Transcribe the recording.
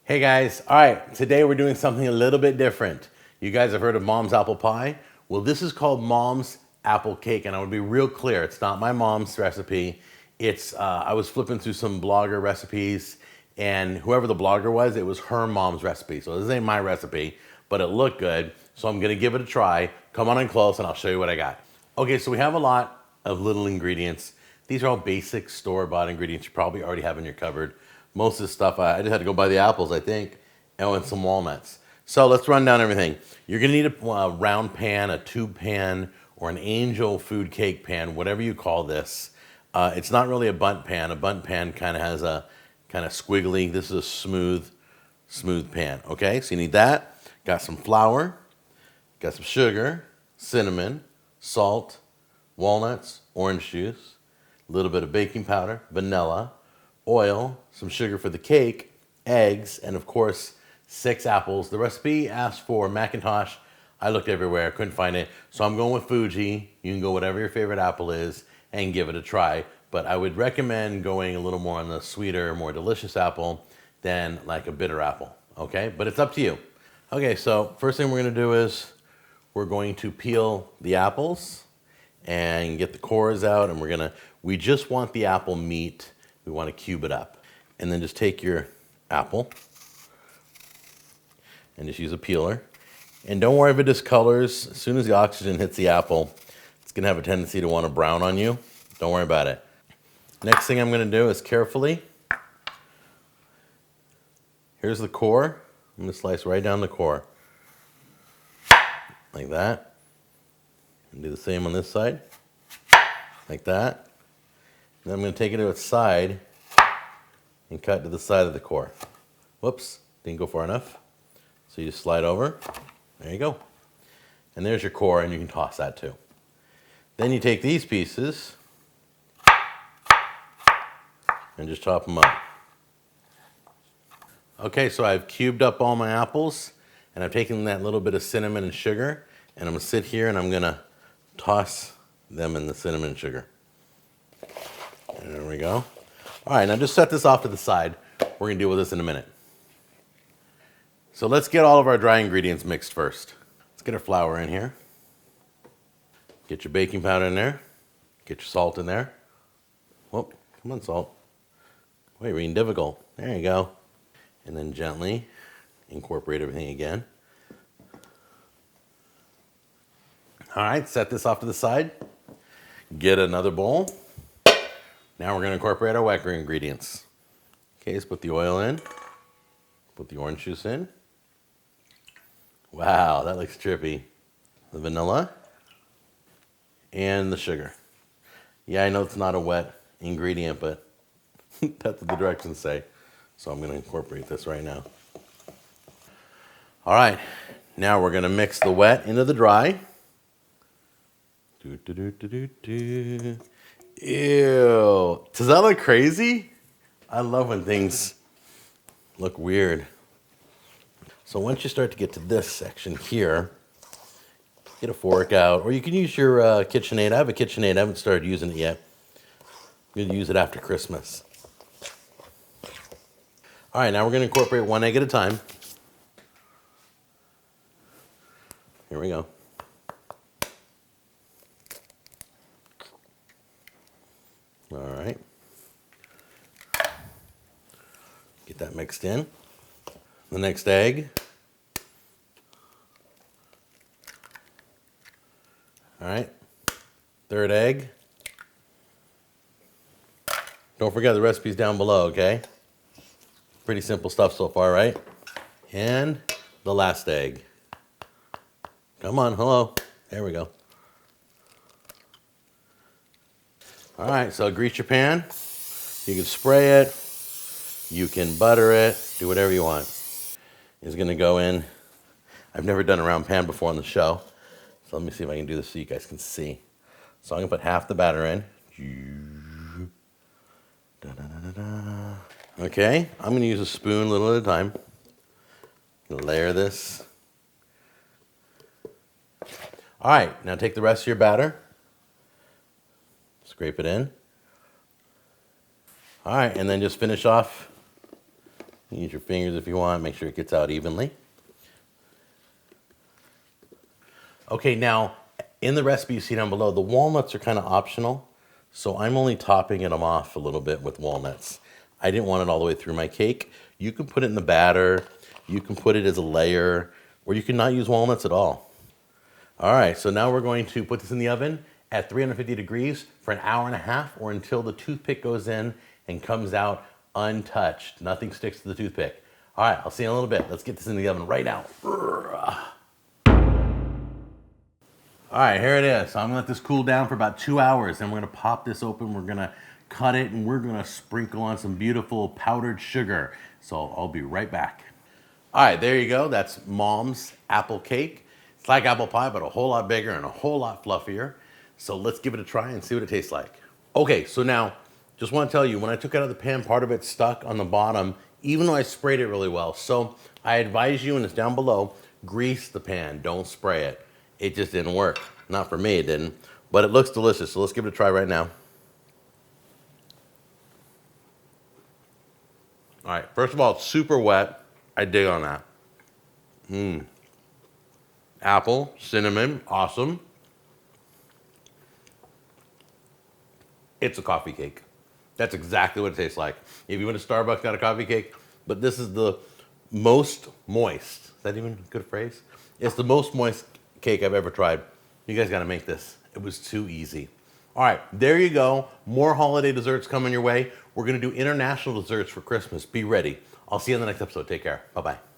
Hey guys, all right, today we're doing something a little bit different. You guys have heard of mom's apple pie? Well, this is called mom's apple cake, and I want to be real clear, it's not my mom's recipe. I was flipping through some blogger recipes, and whoever the blogger was, it was her mom's recipe. So this ain't my recipe, but it looked good, so I'm gonna give it a try. Come on in close and I'll show you what I got. Okay, so we have a lot of little ingredients. These are all basic store-bought ingredients you probably already have in your cupboard. Most of the stuff, I just had to go buy the apples, I think, and some walnuts. So let's run down everything. You're gonna need a round pan, a tube pan, or an angel food cake pan, whatever you call this. It's not really a bundt pan. A bundt pan kind of has a kind of squiggly. This is a smooth pan, okay? So you need that. Got some flour, got some sugar, cinnamon, salt, walnuts, orange juice, a little bit of baking powder, vanilla, oil, some sugar for the cake, eggs, and of course, 6 apples. The recipe asked for McIntosh. I looked everywhere, couldn't find it. So I'm going with Fuji. You can go whatever your favorite apple is and give it a try. But I would recommend going a little more on the sweeter, more delicious apple than like a bitter apple, okay? But it's up to you. Okay, so first thing we're gonna do is we're going to peel the apples and get the cores out, and we just want the apple meat. We want to cube it up. And then just take your apple and just use a peeler. And don't worry if it discolors. As soon as the oxygen hits the apple, it's gonna have a tendency to want to brown on you. Don't worry about it. Next thing I'm gonna do is carefully, here's the core. I'm gonna slice right down the core. Like that. And do the same on this side. Like that. Then I'm going to take it to its side and cut to the side of the core. Whoops, didn't go far enough. So you just slide over. There you go. And there's your core, and you can toss that too. Then you take these pieces and just chop them up. Okay, so I've cubed up all my apples, and I've taken that little bit of cinnamon and sugar, and I'm going to sit here and I'm going to toss them in the cinnamon and sugar. There we go. All right, now just set this off to the side. We're gonna deal with this in a minute. So let's get all of our dry ingredients mixed first. Let's get our flour in here. Get your baking powder in there. Get your salt in there. Whoop, come on, salt. Wait, you're being difficult. There you go. And then gently incorporate everything again. All right, set this off to the side. Get another bowl. Now we're going to incorporate our wecker ingredients. Okay, let's put the oil in. Put the orange juice in. Wow, that looks trippy. The vanilla. And the sugar. Yeah, I know it's not a wet ingredient, but that's what the directions say. So I'm going to incorporate this right now. All right, now we're going to mix the wet into the dry. Ew. Does that look crazy? I love when things look weird. So once you start to get to this section here, get a fork out, or you can use your KitchenAid. I have a KitchenAid. I haven't started using it yet. I'm going to use it after Christmas. All right, now we're going to incorporate 1 egg at a time. Here we go. All right. Get that mixed in. The next egg. All right. 3rd egg. Don't forget the recipe's down below, okay? Pretty simple stuff so far, right? And the last egg. Come on, hello. There we go. All right, so grease your pan. You can spray it. You can butter it. Do whatever you want. It's gonna go in. I've never done a round pan before on the show. So let me see if I can do this so you guys can see. So I'm gonna put half the batter in. Okay, I'm gonna use a spoon a little at a time. Layer this. All right, now take the rest of your batter. Scrape it in. All right, and then just finish off Use your fingers if you want, make sure it gets out evenly. Okay, now in the recipe you see down below, the walnuts are kind of optional, so I'm only topping them off a little bit with walnuts. I didn't want it all the way through my cake. You can put it in the batter, you can put it as a layer, or you can not use walnuts at all. All right, so now we're going to put this in the oven at 350 degrees for an hour and a half, or until the toothpick goes in and comes out untouched. Nothing sticks to the toothpick. All right, I'll see you in a little bit. Let's get this in the oven right now. All right, here it is. So I'm gonna let this cool down for about 2 hours, and we're gonna pop this open. We're gonna cut it, and we're gonna sprinkle on some beautiful powdered sugar. So I'll be right back. All right, there you go. That's Mom's apple cake. It's like apple pie, but a whole lot bigger and a whole lot fluffier. So let's give it a try and see what it tastes like. Okay, so now, just want to tell you, when I took it out of the pan, part of it stuck on the bottom, even though I sprayed it really well. So I advise you, and it's down below, grease the pan, don't spray it. It just didn't work. Not for me, it didn't. But it looks delicious, so let's give it a try right now. All right, first of all, it's super wet. I dig on that. Apple, cinnamon, awesome. It's a coffee cake. That's exactly what it tastes like. If you went to Starbucks, got a coffee cake, but this is the most moist. Is that even a good phrase? It's the most moist cake I've ever tried. You guys gotta make this. It was too easy. All right, there you go. More holiday desserts coming your way. We're gonna do international desserts for Christmas. Be ready. I'll see you in the next episode. Take care. Bye-bye.